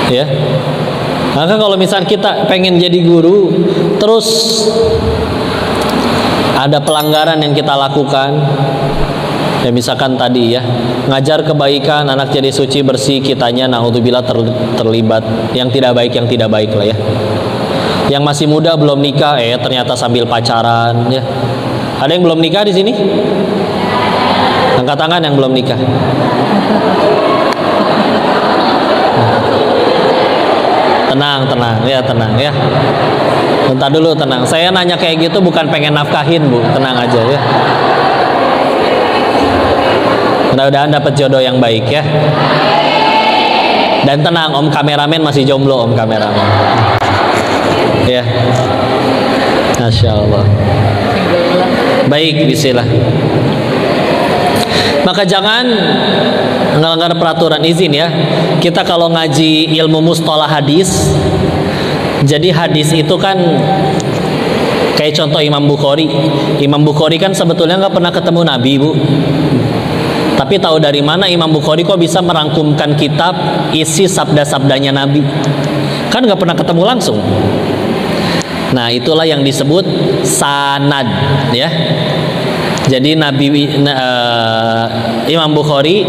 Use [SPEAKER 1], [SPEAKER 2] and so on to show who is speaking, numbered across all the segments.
[SPEAKER 1] Ya. Maka kalau misalnya kita pengen jadi guru, terus ada pelanggaran yang kita lakukan, ya misalkan tadi ya, ngajar kebaikan, anak jadi suci bersih, kitanya naudzubillah terlibat yang tidak baik lah ya. Yang masih muda belum nikah, ternyata sambil pacaran ya. Ada yang belum nikah di sini? Angkat tangan yang belum nikah. Tenang ya. Bentar dulu, tenang. Saya nanya kayak gitu bukan pengen nafkahin, Bu. Tenang aja ya. Mudah-mudahan dapat jodoh yang baik ya. Dan tenang, Om kameramen masih jomblo, Om kameramen. Ya. Masya Allah. Baik, bismillah. Maka jangan melanggar peraturan, izin ya. Kita kalau ngaji ilmu mustalah hadis, jadi hadis itu kan kayak contoh Imam Bukhari. Imam Bukhari kan sebetulnya nggak pernah ketemu Nabi, Bu. Tapi tahu dari mana Imam Bukhari kok bisa merangkumkan kitab isi sabda-sabdanya Nabi? Kan nggak pernah ketemu langsung. Nah, itulah yang disebut sanad ya. Jadi Imam Bukhari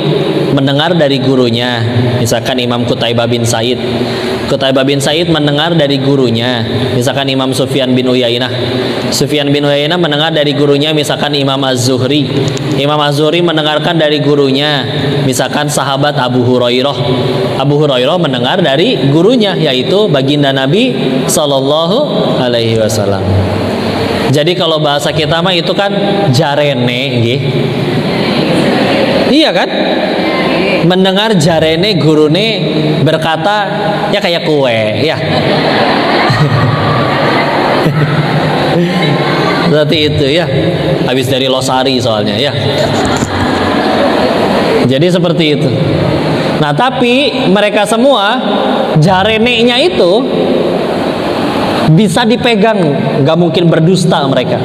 [SPEAKER 1] mendengar dari gurunya, misalkan Imam Qutaibah bin Said. Qutaibah bin Said mendengar dari gurunya, misalkan Imam Sufyan bin Uyainah. Sufyan bin Uyainah mendengar dari gurunya, misalkan Imam Az-Zuhri. Imam Az-Zuhri mendengarkan dari gurunya, misalkan sahabat Abu Hurairah. Abu Hurairah mendengar dari gurunya, yaitu baginda Nabi Sallallahu Alaihi Wasallam. Jadi kalau bahasa kita mah itu kan jarene, iya kan? Mendengar jarene gurune berkata, ya kayak kue, ya. Seperti itu ya. Habis dari Losari soalnya, ya. Jadi seperti itu. Nah, tapi mereka semua jarene-nya itu bisa dipegang, gak mungkin berdusta mereka.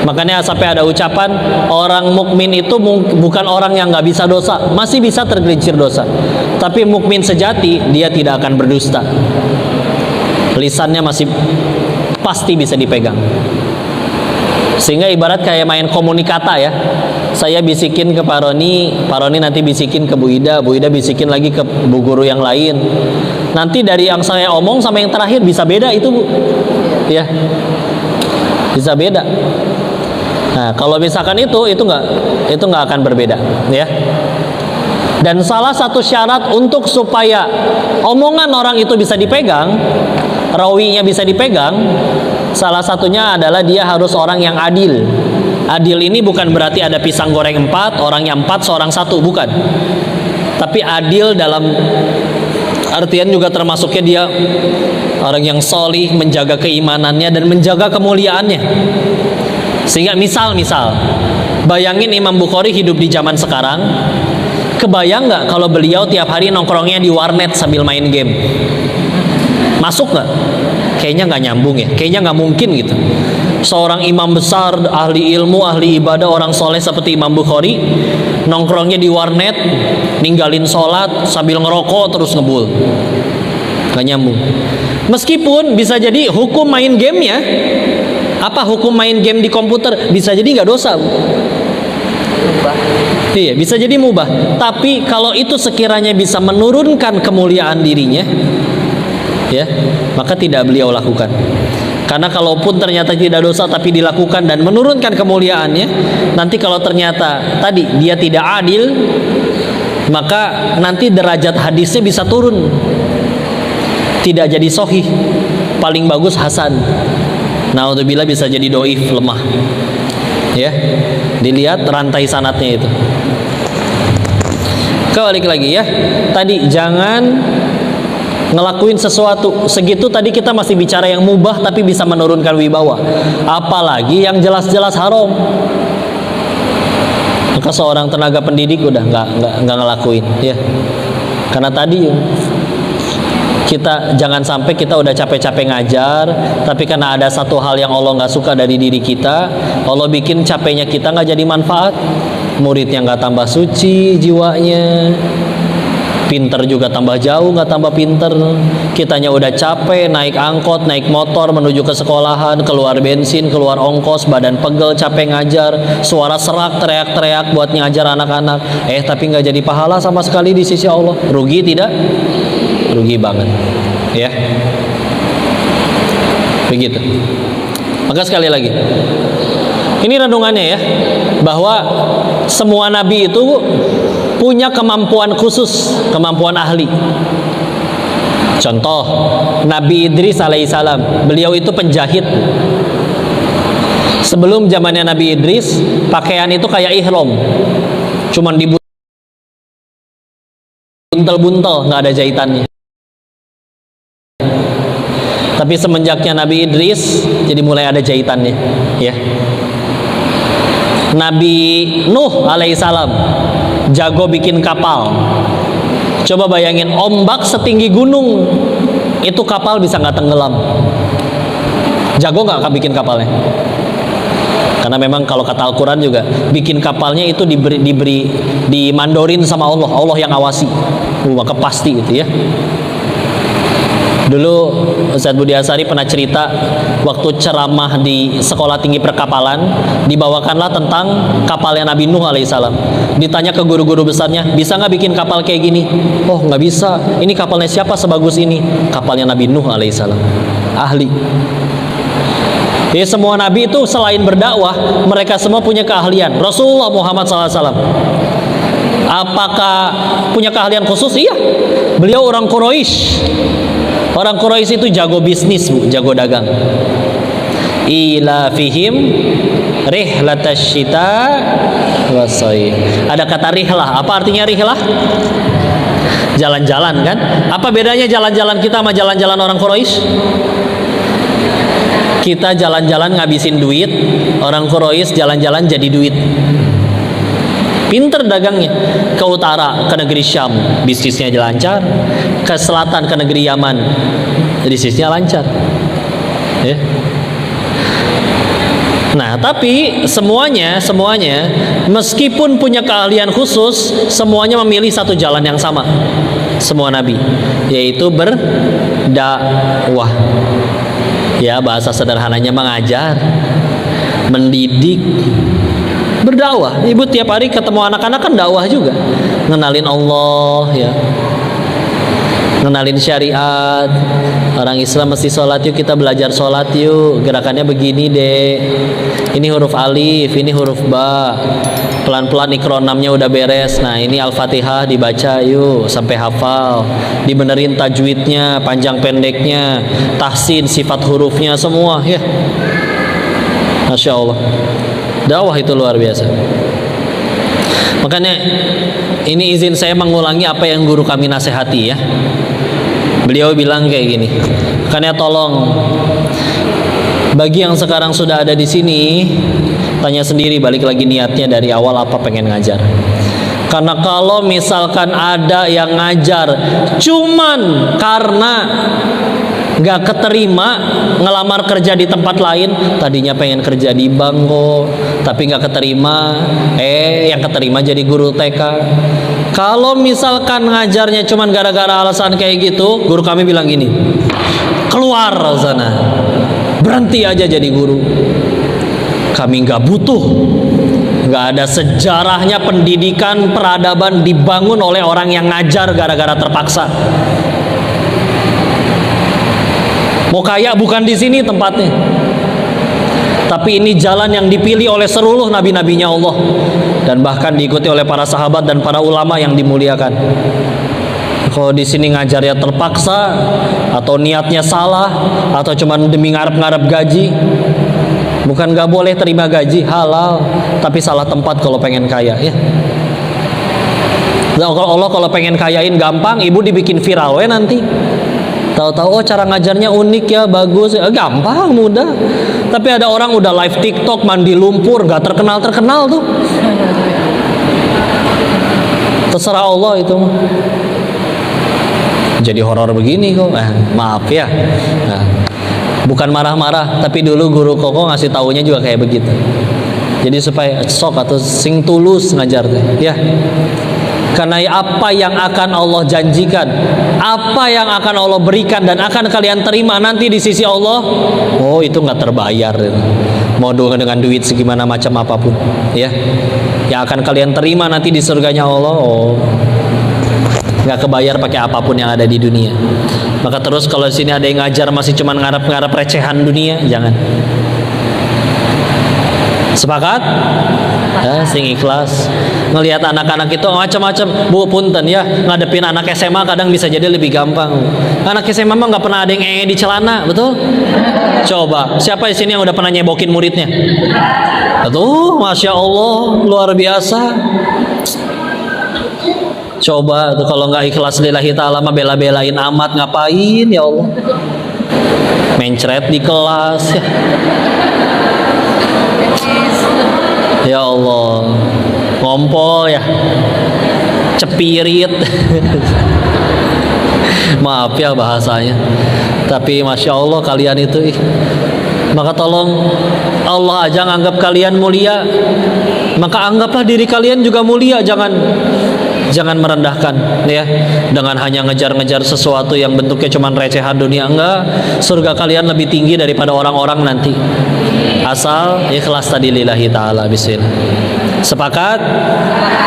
[SPEAKER 1] Makanya sampai ada ucapan orang mukmin itu bukan orang yang gak bisa dosa, masih bisa tergelincir dosa. Tapi mukmin sejati dia tidak akan berdusta. Lisannya masih pasti bisa dipegang. Sehingga ibarat kayak main komunikata ya. Saya bisikin ke Pak Roni nanti bisikin ke Bu Ida bisikin lagi ke Bu Guru yang lain. Nanti dari yang saya omong sama yang terakhir bisa beda itu, Bu. Ya. Bisa beda. Nah, kalau misalkan itu nggak akan berbeda, ya. Dan salah satu syarat untuk supaya omongan orang itu bisa dipegang, rawinya bisa dipegang, salah satunya adalah dia harus orang yang adil. Adil ini bukan berarti ada pisang goreng 4, orangnya 4, seorang 1, bukan. Tapi adil dalam artian juga termasuknya dia orang yang solih, menjaga keimanannya dan menjaga kemuliaannya. Sehingga misal bayangin Imam Bukhari hidup di zaman sekarang, kebayang nggak kalau beliau tiap hari nongkrongnya di warnet sambil main game? Masuk nggak? Kayaknya nggak nyambung ya, kayaknya nggak mungkin gitu. Seorang imam besar, ahli ilmu, ahli ibadah, orang soleh seperti Imam Bukhari nongkrongnya di warnet, ninggalin sholat sambil ngerokok terus ngebul, nggak nyambung. Meskipun bisa jadi hukum main gamenya, apa hukum main game di komputer bisa jadi nggak dosa, mubah. Iya, bisa jadi mubah. Tapi kalau itu sekiranya bisa menurunkan kemuliaan dirinya, ya, maka tidak beliau lakukan. Karena kalaupun ternyata tidak dosa tapi dilakukan dan menurunkan kemuliaannya, nanti kalau ternyata tadi dia tidak adil, maka nanti derajat hadisnya bisa turun. Tidak jadi sahih, paling bagus hasan. Naudzubillah bisa jadi doif, lemah. Ya, dilihat rantai sanadnya itu. Balik lagi ya. Tadi jangan ngelakuin sesuatu segitu, tadi kita masih bicara yang mubah tapi bisa menurunkan wibawa, apalagi yang jelas-jelas haram. Maka seorang tenaga pendidik udah nggak ngelakuin ya, karena tadi kita jangan sampai kita udah capek-capek ngajar, tapi karena ada satu hal yang Allah nggak suka dari diri kita, Allah bikin capeknya kita nggak jadi manfaat, muridnya nggak tambah suci jiwanya, Pinter juga tambah jauh, nggak tambah pinter. Kitanya udah capek naik angkot, naik motor menuju ke sekolahan, keluar bensin, keluar ongkos, badan pegel, capek ngajar, suara serak, teriak-teriak buat ngajar anak-anak. Tapi nggak jadi pahala sama sekali di sisi Allah. Rugi tidak? Rugi banget, ya. Begitu. Maka sekali lagi, ini renungannya ya, bahwa semua nabi itu punya kemampuan khusus, kemampuan ahli. Contoh, Nabi Idris alaihissalam, beliau itu penjahit. Sebelum zamannya Nabi Idris, pakaian itu kayak ihram, cuman dibuntel-buntel, nggak ada jahitannya. Tapi semenjaknya Nabi Idris, jadi mulai ada jahitannya, ya. Nabi Nuh alaihissalam jago bikin kapal. Coba bayangin, ombak setinggi gunung, itu kapal bisa nggak tenggelam. Jago nggak bikin kapalnya? Karena memang kalau kata Al-Quran juga, bikin kapalnya itu dimandorin sama Allah, Allah yang awasi. Maka pasti itu ya. Dulu Ustaz Budi Asari pernah cerita, waktu ceramah di sekolah tinggi perkapalan, dibawakanlah tentang kapalnya Nabi Nuh alaihissalam. Ditanya ke guru-guru besarnya, bisa nggak bikin kapal kayak gini? Oh, nggak bisa. Ini kapalnya siapa sebagus ini? Kapalnya Nabi Nuh alaihissalam. Ahli. Jadi semua nabi itu selain berdakwah, mereka semua punya keahlian. Rasulullah Muhammad SAW, apakah punya keahlian khusus? Iya. Beliau orang Quraisy. Orang Quraisy itu jago bisnis, Bu, jago dagang. Ila fihim rihlatasyita wasai. Ada kata rihlah. Apa artinya rihlah? Jalan-jalan kan? Apa bedanya jalan-jalan kita sama jalan-jalan orang Quraisy? Kita jalan-jalan ngabisin duit, orang Quraisy jalan-jalan jadi duit. Pinter dagangnya. Ke utara, ke negeri Syam, bisnisnya lancar. Ke selatan, ke negeri Yaman, bisnisnya lancar, ya. Nah, tapi semuanya meskipun punya keahlian khusus, semuanya memilih satu jalan yang sama. Semua nabi, yaitu berdakwah. Ya, bahasa sederhananya mengajar, mendidik, berdakwah. Ibu tiap hari ketemu anak-anak kan dakwah juga, ngenalin Allah, ya, ngenalin syariat. Orang Islam mesti sholat, yuk kita belajar sholat yuk, gerakannya begini deh, ini huruf alif, ini huruf ba, pelan-pelan Iqra 6-nya udah beres. Nah, ini Al-Fatihah dibaca yuk sampai hafal, dibenerin tajwidnya, panjang pendeknya, tahsin, sifat hurufnya semua, ya. Masya Allah, dakwah itu luar biasa. Makanya ini izin saya mengulangi apa yang guru kami nasihati, ya. Beliau bilang kayak gini, makanya tolong bagi yang sekarang sudah ada di sini, tanya sendiri balik lagi niatnya dari awal apa pengen ngajar. Karena kalau misalkan ada yang ngajar cuman karena gak keterima ngelamar kerja di tempat lain, tadinya pengen kerja di bank kok, tapi gak keterima, yang keterima jadi guru TK. Kalau misalkan ngajarnya cuman gara-gara alasan kayak gitu, guru kami bilang gini, keluar sana, berhenti aja jadi guru. Kami gak butuh. Gak ada sejarahnya pendidikan peradaban dibangun oleh orang yang ngajar gara-gara terpaksa. Mau kaya bukan di sini tempatnya, tapi ini jalan yang dipilih oleh seluruh nabi-nabinya Allah, dan bahkan diikuti oleh para sahabat dan para ulama yang dimuliakan. Kalau di sini ngajarnya terpaksa, atau niatnya salah, atau cuma demi ngarep-ngarep gaji, bukan gak boleh terima gaji, halal, tapi salah tempat kalau pengen kaya, ya. Allah kalau pengen kayain gampang, ibu dibikin viral we nanti. Tahu-tahu oh cara ngajarnya unik ya, bagus ya, gampang, mudah. Tapi ada orang udah live TikTok mandi lumpur, gak terkenal tuh. Terserah Allah itu. Jadi horor begini kok. Maaf ya. Nah, bukan marah-marah, tapi dulu guru Koko ngasih taunya juga kayak begitu. Jadi supaya sok atau sing tulus ngajar teh, ya. Karena apa yang akan Allah janjikan, apa yang akan Allah berikan dan akan kalian terima nanti di sisi Allah, oh itu nggak terbayar. Mau dengan duit segimana macam apapun, ya, yang akan kalian terima nanti di surganya Allah, oh nggak kebayar pakai apapun yang ada di dunia. Maka terus kalau di sini ada yang ngajar masih cuma ngarap-ngarap recehan dunia, jangan. Sepakat? Ya, sing ikhlas. Ngelihat anak-anak itu macam-macam. Bu punten ya, ngadepin anak SMA kadang bisa jadi lebih gampang. Anak SMA mah nggak pernah ada yang di celana, betul? Coba, siapa di sini yang udah pernah nyebokin muridnya? Betul, masya Allah, luar biasa. Coba tuh kalau nggak ikhlas lillahi ta'ala mah bela-belain amat, ngapain ya Allah? Mencret di kelas ya. Ya Allah, ngompol ya, cepirit. Maaf ya bahasanya, tapi masya Allah kalian itu maka tolong, Allah aja nganggap kalian mulia, maka anggaplah diri kalian juga mulia. Jangan merendahkan ya, dengan hanya ngejar-ngejar sesuatu yang bentuknya cuma recehan dunia. Enggak, surga kalian lebih tinggi daripada orang-orang nanti, asal ikhlas tadi lillahi ta'ala. Bismillah. Sepakat?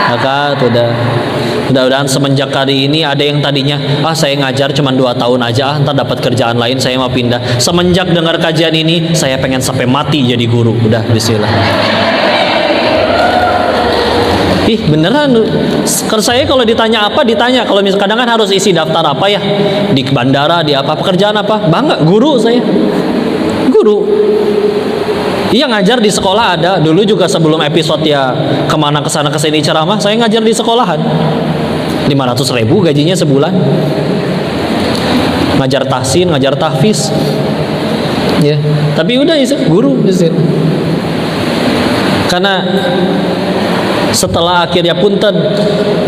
[SPEAKER 1] Maka mudah-mudahan semenjak hari ini ada yang tadinya saya ngajar cuma 2 tahun aja, ntar dapat kerjaan lain saya mau pindah. Semenjak dengar kajian ini saya pengen sampai mati jadi guru. Udah, bismillah. Beneran, saya kalau ditanya apa, ditanya kalau kadang kan harus isi daftar apa ya, di bandara, di apa, pekerjaan apa, bangga, guru saya, guru. Iya, ngajar di sekolah ada, dulu juga sebelum episode ya kemana kesana kesini ceramah, saya ngajar di sekolahan, 500.000 gajinya sebulan, ngajar tahsin, ngajar tahfiz, ya, tapi udah guru, karena setelah akhirnya punten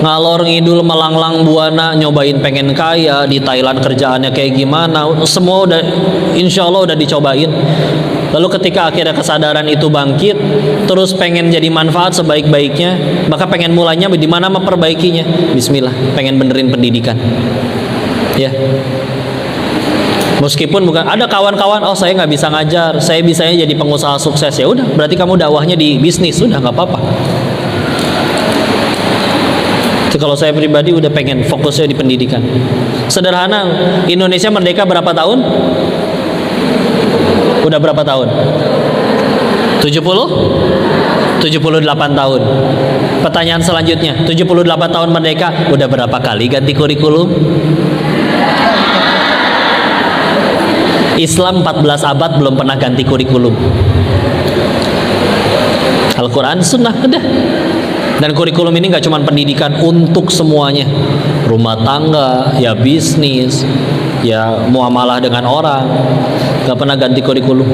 [SPEAKER 1] ngalor ngidul melanglang buana nyobain pengen kaya di Thailand, kerjaannya kayak gimana, semua udah insya Allah udah dicobain. Lalu ketika akhirnya kesadaran itu bangkit, terus pengen jadi manfaat sebaik-baiknya, maka pengen mulainya di mana memperbaikinya. Bismillah, pengen benerin pendidikan ya. Meskipun bukan ada kawan-kawan, saya nggak bisa ngajar, saya bisanya jadi pengusaha sukses. Ya udah, berarti kamu dakwahnya di bisnis, sudah nggak apa-apa. Kalau saya pribadi udah pengen fokusnya di pendidikan. Sederhana, Indonesia merdeka berapa tahun? Udah berapa tahun? 70? 78 tahun. Pertanyaan selanjutnya, 78 tahun merdeka, udah berapa kali ganti kurikulum? Islam 14 abad belum pernah ganti kurikulum. Al-Quran, Sunnah, udah. Dan kurikulum ini nggak cuma pendidikan, untuk semuanya, rumah tangga, ya bisnis, ya muamalah dengan orang, nggak pernah ganti kurikulum.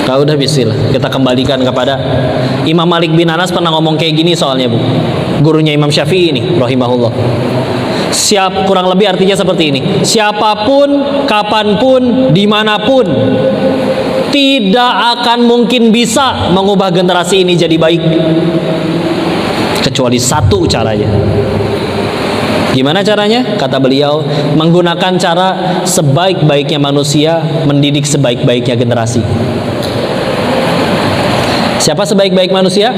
[SPEAKER 1] Kalau udah bismillah, kita kembalikan kepada Imam Malik bin Anas pernah ngomong kayak gini soalnya, Bu, gurunya Imam Syafi'i ini, rahimahullah. Kurang lebih artinya seperti ini: siapapun, kapanpun, dimanapun, tidak akan mungkin bisa mengubah generasi ini jadi baik kecuali satu caranya. Gimana caranya? Kata beliau, menggunakan cara sebaik-baiknya manusia mendidik sebaik-baiknya generasi. Siapa sebaik-baik manusia?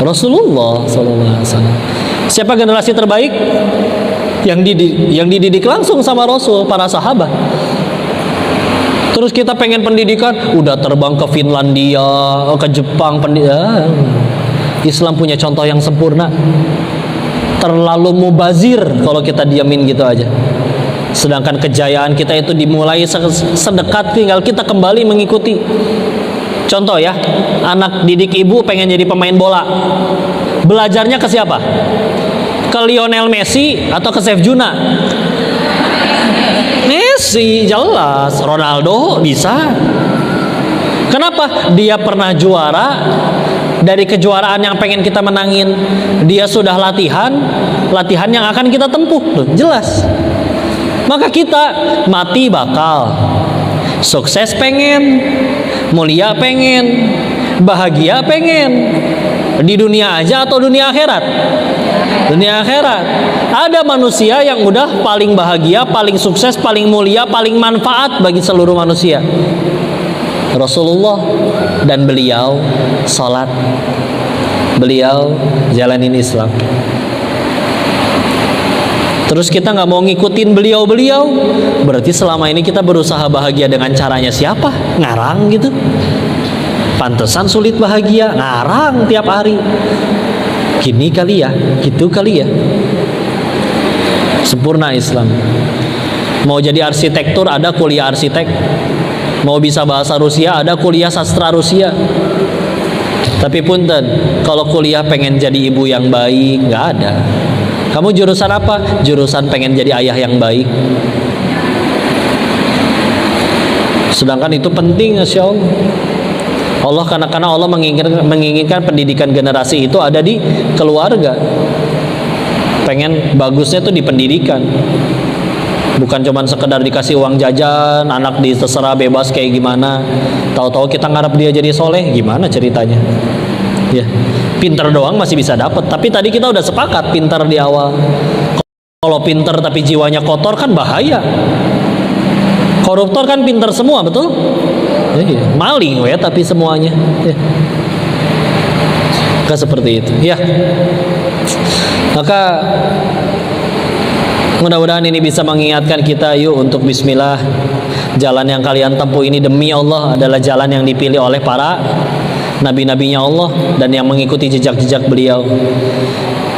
[SPEAKER 1] Rasulullah SAW. Siapa generasi terbaik? Yang dididik langsung sama Rasul, para sahabat. Terus kita pengen pendidikan, udah terbang ke Finlandia, ke Jepang, Islam punya contoh yang sempurna. Terlalu mubazir kalau kita diamin gitu aja. Sedangkan kejayaan kita itu dimulai sedekat tinggal kita kembali mengikuti. Contoh ya, anak didik ibu pengen jadi pemain bola, belajarnya ke siapa? Ke Lionel Messi atau ke Chef Juna? Messi, jelas. Ronaldo bisa. Kenapa? Dia pernah juara. Dari kejuaraan yang pengen kita menangin, dia sudah latihan yang akan kita tempuh. Loh, jelas. Maka kita mati bakal, sukses pengen, mulia pengen, bahagia pengen. Di dunia aja atau dunia akhirat? Dunia akhirat. Ada manusia yang udah paling bahagia, paling sukses, paling mulia, paling manfaat bagi seluruh manusia. Rasulullah, dan beliau sholat, beliau jalanin Islam. Terus kita nggak mau ngikutin beliau-beliau, berarti selama ini kita berusaha bahagia dengan caranya siapa? Ngarang gitu. Pantesan sulit bahagia, ngarang tiap hari. Gini kali ya, gitu kali ya. Sempurna Islam. Mau jadi arsitektur, ada kuliah arsitek. Mau bisa bahasa Rusia, ada kuliah sastra Rusia. Tapi punten, kalau kuliah pengen jadi ibu yang baik, nggak ada. Kamu jurusan apa? Jurusan pengen jadi ayah yang baik. Sedangkan itu penting, Masya Allah. Karena Allah menginginkan pendidikan generasi itu ada di keluarga. Pengen bagusnya tuh di pendidikan. Bukan cuman sekedar dikasih uang jajan, anak terserah bebas kayak gimana. Tahu-tahu kita ngarep dia jadi soleh, gimana ceritanya? Ya, pinter doang masih bisa dapat. Tapi tadi kita udah sepakat pinter di awal. Kalau pinter tapi jiwanya kotor kan bahaya. Koruptor kan pinter semua, betul? Ya, maling ya, tapi semuanya. Ya. Gak seperti itu. Ya. Maka mudah-mudahan ini bisa mengingatkan kita, yuk untuk bismillah. Jalan yang kalian tempuh ini demi Allah adalah jalan yang dipilih oleh para nabi-nabinya Allah dan yang mengikuti jejak-jejak beliau.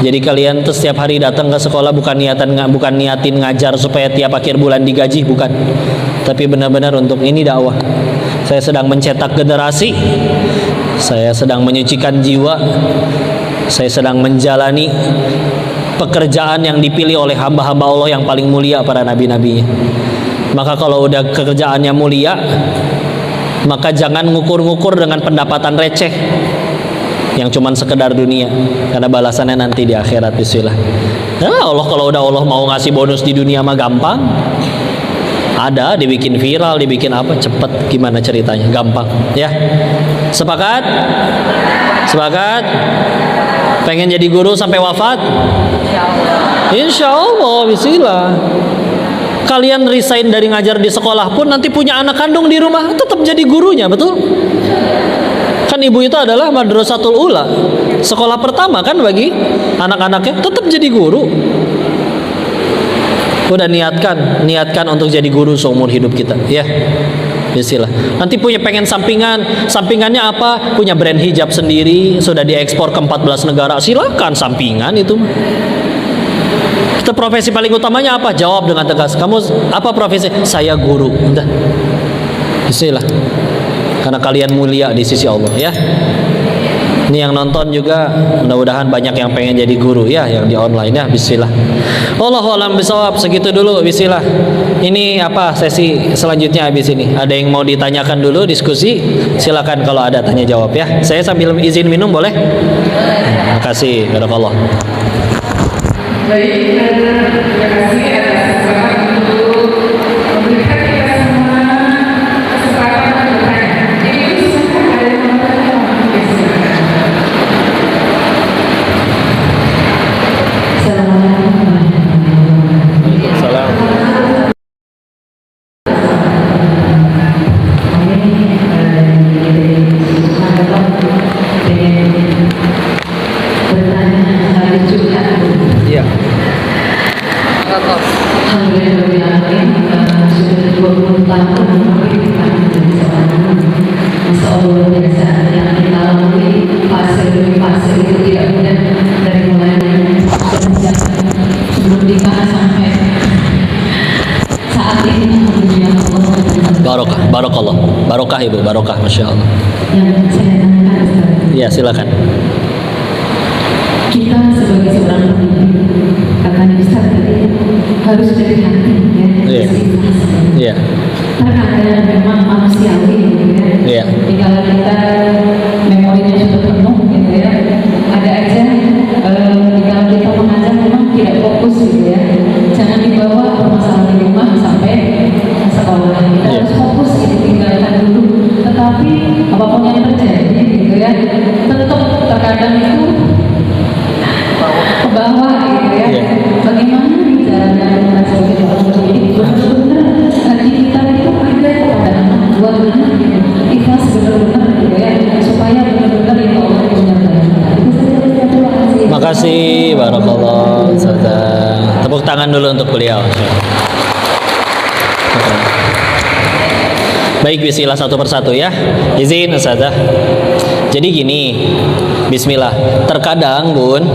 [SPEAKER 1] Jadi kalian tuh setiap hari datang ke sekolah bukan niatin ngajar supaya tiap akhir bulan digaji, bukan. Tapi benar-benar untuk ini dakwah. Saya sedang mencetak generasi. Saya sedang menyucikan jiwa. Saya sedang menjalani pekerjaan yang dipilih oleh hamba-hamba Allah yang paling mulia, para nabi-nabinya. Maka kalau udah kerjaannya mulia, maka jangan ngukur-ngukur dengan pendapatan receh yang cuman sekedar dunia, karena balasannya nanti di akhirat. Bismillah. Nah, kalau Allah mau ngasih bonus di dunia mah gampang. Ada, dibikin viral, dibikin apa, cepet. Gimana ceritanya? Gampang, ya. Sepakat? Sepakat? Pengen jadi guru sampai wafat? Insya Allah, bismillah. Kalian resign dari ngajar di sekolah pun nanti punya anak kandung di rumah, tetap jadi gurunya, betul? Kan ibu itu adalah madrasatul ula, sekolah pertama kan bagi anak-anaknya, tetap jadi guru. Udah niatkan untuk jadi guru seumur hidup kita, ya. Bismillah. Nanti pengen sampingannya apa? Punya brand hijab sendiri, sudah diekspor ke 14 negara, silakan, sampingan itu. Kita profesi paling utamanya apa? Jawab dengan tegas. Kamu apa profesi? Saya guru. Udah. Bismillah. Karena kalian mulia di sisi Allah, ya. Ini yang nonton juga mudah-mudahan banyak yang pengen jadi guru, ya, yang di online, ya. Bismillah. Wallahu a'lam bishawab. Segitu dulu, bismillah. Ini apa sesi selanjutnya habis ini? Ada yang mau ditanyakan dulu, diskusi? Silakan kalau ada tanya jawab, ya. Saya sambil izin minum boleh? Terima kasih. Barakallah.
[SPEAKER 2] Baik, terima kasih atas kesempatan untuk memberikan kita semua kesempatan untuk bertanya. Jadi silakan ada yang mau bertanya.
[SPEAKER 1] Barakallah, barokah ibu, barokah, masya Allah.
[SPEAKER 3] Yang saya tanyakan, Ustaz.
[SPEAKER 1] Ya, silakan.
[SPEAKER 3] Kita sebagai seorang pendidik, kata Ustaz tadi, harus dari hati, ya.
[SPEAKER 1] Iya. Iya.
[SPEAKER 3] Karena ada memang manusiawi, gitu ya.
[SPEAKER 1] Iya.
[SPEAKER 3] Kalau kita memorinya sudah penuh, gitu ya. Ada aja, kalau kita mengajar memang tidak fokus, gitu ya. Jangan dibawa permasalahan di rumah sampai sekolah. Kita harus fokus, gitu, tinggalkan dulu. Tetapi apapun yang terjadi, gitu ya, tetap terkadang itu
[SPEAKER 1] dulu untuk beliau. Baik, bismillah satu persatu ya. Izin Ustazah. Jadi gini, bismillah. Terkadang Bun,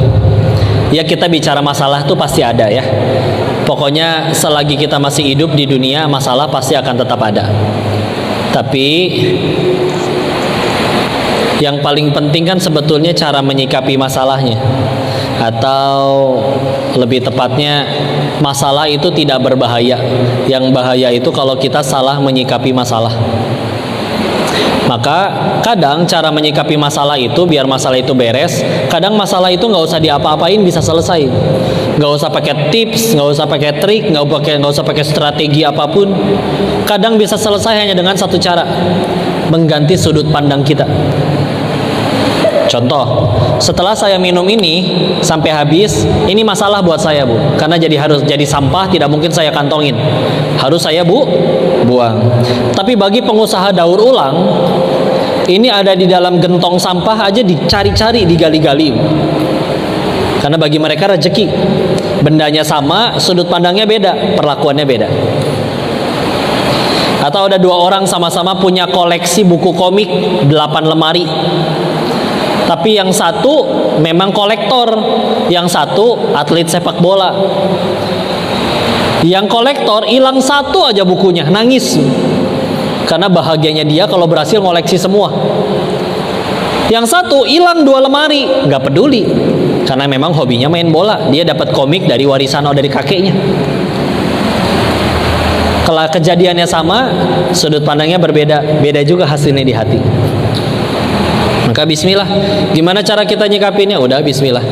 [SPEAKER 1] ya kita bicara masalah tuh pasti ada ya. Pokoknya selagi kita masih hidup di dunia, masalah pasti akan tetap ada. Tapi yang paling penting kan sebetulnya cara menyikapi masalahnya. Atau lebih tepatnya, masalah itu tidak berbahaya. Yang bahaya itu kalau kita salah menyikapi masalah. Maka kadang cara menyikapi masalah itu biar masalah itu beres. Kadang masalah itu nggak usah diapa-apain, bisa selesai. Nggak usah pakai tips, nggak usah pakai trik, nggak usah pakai strategi apapun. Kadang bisa selesai hanya dengan satu cara, mengganti sudut pandang kita. Contoh, setelah saya minum ini sampai habis, ini masalah buat saya Bu, karena harus jadi sampah, tidak mungkin saya kantongin, harus saya buang. Tapi bagi pengusaha daur ulang, ini ada di dalam gentong sampah aja dicari-cari, digali-gali, karena bagi mereka rezeki. Bendanya sama, sudut pandangnya beda, perlakuannya beda. Atau ada dua orang sama-sama punya koleksi buku komik 8 lemari. Tapi yang satu memang kolektor, yang satu atlet sepak bola. Yang kolektor hilang satu aja bukunya, nangis. Karena bahagianya dia kalau berhasil ngoleksi semua. Yang satu hilang 2 lemari, nggak peduli. Karena memang hobinya main bola, dia dapat komik dari warisan dari kakeknya. Kalau kejadiannya sama, sudut pandangnya berbeda, beda juga hasilnya di hati. Maka bismillah. Gimana cara kita nyikapinnya? Udah bismillah.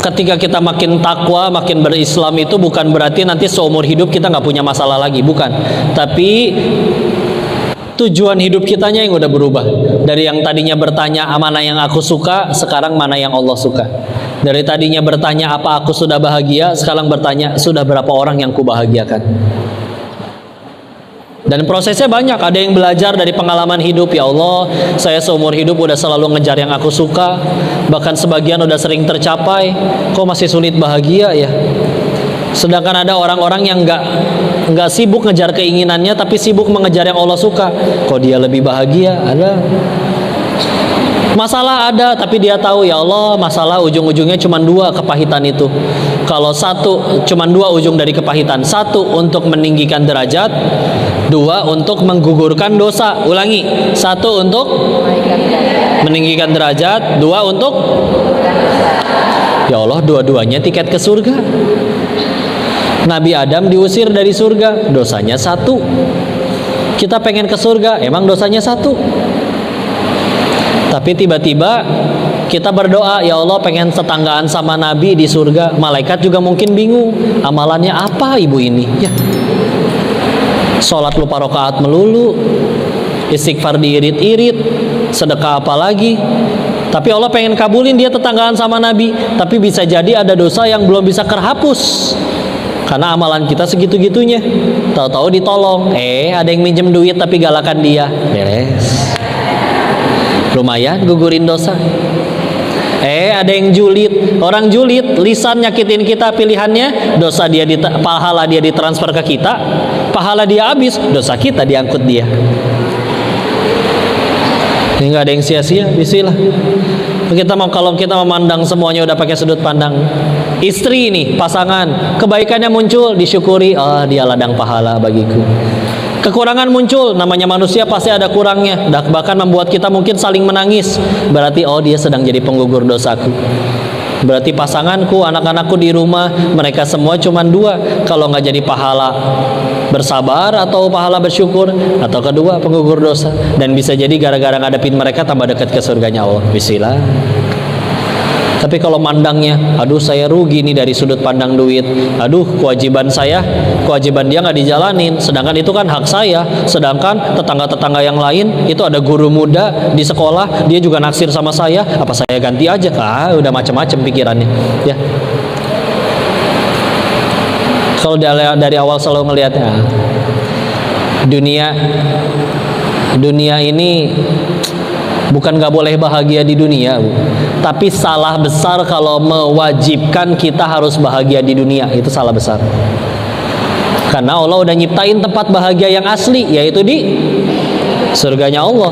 [SPEAKER 1] Ketika kita makin takwa, makin berislam itu bukan berarti nanti seumur hidup kita nggak punya masalah lagi, bukan. Tapi tujuan hidup kitanya yang udah berubah. Dari yang tadinya bertanya mana yang aku suka, sekarang mana yang Allah suka. Dari tadinya bertanya apa aku sudah bahagia, sekarang bertanya sudah berapa orang yang kubahagiakan. Dan prosesnya banyak, ada yang belajar dari pengalaman hidup. Ya Allah, saya seumur hidup udah selalu ngejar yang aku suka, bahkan sebagian udah sering tercapai, kok masih sulit bahagia ya. Sedangkan ada orang-orang yang nggak sibuk ngejar keinginannya, tapi sibuk mengejar yang Allah suka, kok dia lebih bahagia. Ada masalah, ada, tapi dia tahu ya Allah, masalah ujung-ujungnya cuma 2 kepahitan itu. Kalau satu, cuma 2 ujung dari kepahitan. 1 untuk meninggikan derajat, 2 untuk menggugurkan dosa. Ulangi, 1 untuk meninggikan derajat, 2 untuk, ya Allah, dua-duanya tiket ke surga. Nabi Adam diusir dari surga, dosanya 1. Kita pengen ke surga, emang dosanya 1. Tapi tiba-tiba kita berdoa, ya Allah pengen tetanggaan sama Nabi di surga. Malaikat juga mungkin bingung, amalannya apa ibu ini ya. Sholat lupa rakaat melulu, istighfar diirit-irit, sedekah apa lagi. Tapi Allah pengen kabulin dia tetanggaan sama Nabi. Tapi bisa jadi ada dosa yang belum bisa terhapus, karena amalan kita segitu-gitunya. Tahu-tahu ditolong, ada yang minjem duit tapi galakan dia, beres. Lumayan gugurin dosa. Ada yang julid. Orang julid, lisan nyakitin kita, pilihannya dosa dia pahala dia ditransfer ke kita, pahala dia habis, dosa kita diangkut dia. Ini nggak ada yang sia-sia. Bismillah. Kalau kita memandang semuanya udah pakai sudut pandang istri ini, pasangan, kebaikannya muncul, disyukuri, dia ladang pahala bagiku. Kekurangan muncul, namanya manusia pasti ada kurangnya, bahkan membuat kita mungkin saling menangis. Berarti dia sedang jadi penggugur dosaku. Berarti pasanganku, anak-anakku di rumah, mereka semua cuma 2. Kalau nggak jadi pahala bersabar atau pahala bersyukur, atau kedua penggugur dosa. Dan bisa jadi gara-gara ngadepin mereka tambah dekat ke surganya Allah. Bismillah. Tapi kalau mandangnya, aduh saya rugi nih dari sudut pandang duit, aduh kewajiban dia nggak dijalanin, sedangkan itu kan hak saya. Sedangkan tetangga-tetangga yang lain itu ada guru muda di sekolah, dia juga naksir sama saya, apa saya ganti aja? Udah macam-macam pikirannya ya. Kalau dari awal selalu ngelihatnya, dunia ini Bukan nggak boleh bahagia di dunia, Bu. Tapi salah besar kalau mewajibkan kita harus bahagia di dunia. Itu salah besar. Karena Allah udah nyiptain tempat bahagia yang asli, yaitu di surganya Allah.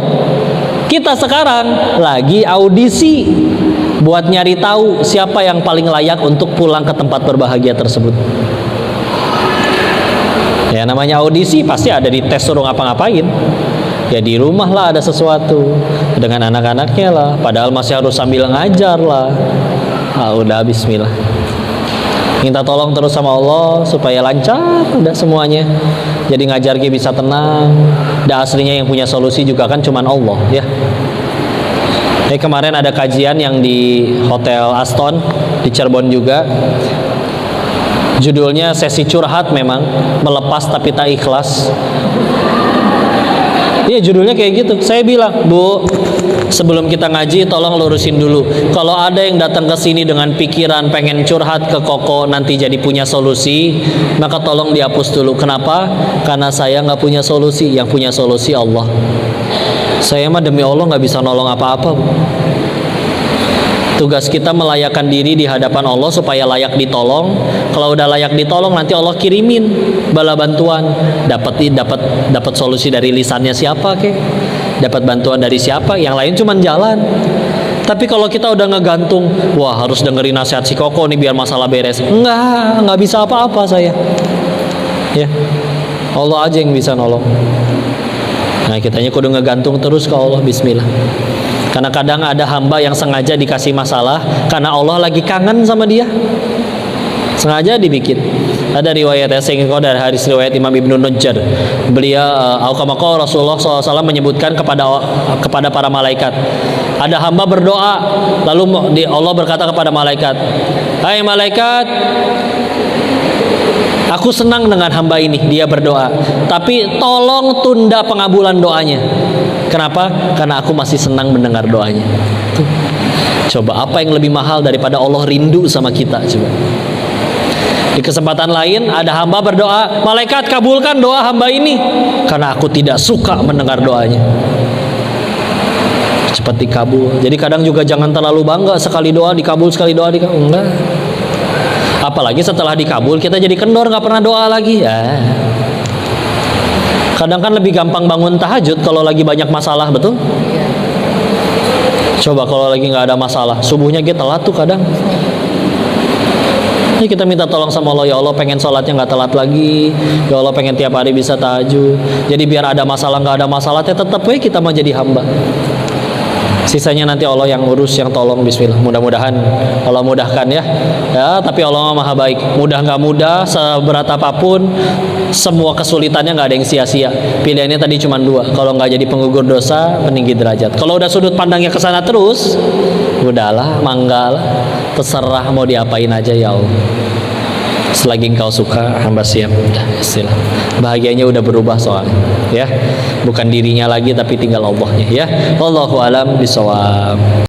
[SPEAKER 1] Kita sekarang lagi audisi buat nyari tahu siapa yang paling layak untuk pulang ke tempat berbahagia tersebut. Ya namanya audisi pasti ada di tes suruh ngapa-ngapain. Ya di rumah lah ada sesuatu dengan anak-anaknya lah, padahal masih harus sambil ngajar lah. Udah bismillah. Minta tolong terus sama Allah supaya lancar udah semuanya. Jadi ngajar bisa tenang. Dan aslinya yang punya solusi juga kan cuman Allah ya. Kemarin ada kajian yang di Hotel Aston di Cirebon juga. Judulnya sesi curhat, memang melepas tapi tak ikhlas. Iya judulnya kayak gitu. Saya bilang, Bu, sebelum kita ngaji tolong lurusin dulu. Kalau ada yang datang ke sini dengan pikiran pengen curhat ke Koko nanti jadi punya solusi, maka tolong dihapus dulu. Kenapa? Karena saya nggak punya solusi. Yang punya solusi Allah. Saya mah demi Allah nggak bisa nolong apa-apa, Bu. Tugas kita melayakkan diri di hadapan Allah supaya layak ditolong. Kalau udah layak ditolong, nanti Allah kirimin bala bantuan. Dapat solusi dari lisannya siapa kek? Dapat bantuan dari siapa? Yang lain cuman jalan. Tapi kalau kita udah ngegantung, wah harus dengerin nasihat si Koko nih biar masalah beres. Nggak bisa apa-apa saya. Ya, Allah aja yang bisa nolong. Nah kitanya kudu ngegantung terus ke Allah. Bismillah. Karena kadang ada hamba yang sengaja dikasih masalah karena Allah lagi kangen sama dia, sengaja dibikin. Ada riwayat dari hadis riwayat Imam Ibnu Najjar. Beliau Rasulullah SAW menyebutkan kepada para malaikat. Ada hamba berdoa, lalu Allah berkata kepada malaikat, "Hai malaikat, aku senang dengan hamba ini, dia berdoa. Tapi tolong tunda pengabulan doanya." Kenapa? Karena aku masih senang mendengar doanya. Tuh. Coba apa yang lebih mahal daripada Allah rindu sama kita? Coba. Di kesempatan lain ada hamba berdoa, malaikat kabulkan doa hamba ini karena aku tidak suka mendengar doanya. Cepat dikabul. Jadi kadang juga jangan terlalu bangga sekali doa dikabul, sekali doa dikabul. Enggak. Apalagi setelah dikabul kita jadi kendor, nggak pernah doa lagi. Ya. Kadang kan lebih gampang bangun tahajud kalau lagi banyak masalah, betul? Coba kalau lagi nggak ada masalah, subuhnya kita telat tuh kadang. Ini kita minta tolong sama Allah, ya Allah pengen sholatnya nggak telat lagi, ya Allah pengen tiap hari bisa tahajud. Jadi biar ada masalah nggak ada masalah, tetap kita mau jadi hamba. Sisanya nanti Allah yang urus, yang tolong. Bismillah. Mudah-mudahan Allah mudahkan ya. Ya, tapi Allah maha baik. Mudah nggak mudah, seberat apapun, semua kesulitannya nggak ada yang sia-sia. Pilihannya tadi cuma dua. Kalau nggak jadi penggugur dosa, meninggi derajat. Kalau udah sudut pandangnya ke sana terus, udahlah, manggal, terserah mau diapain aja ya Allah. Selagi engkau suka, hamba siap. Istilah bahagianya udah berubah soalnya, ya. Bukan dirinya lagi, tapi tinggal Allahnya, ya. Wallahu a'lam bishawab.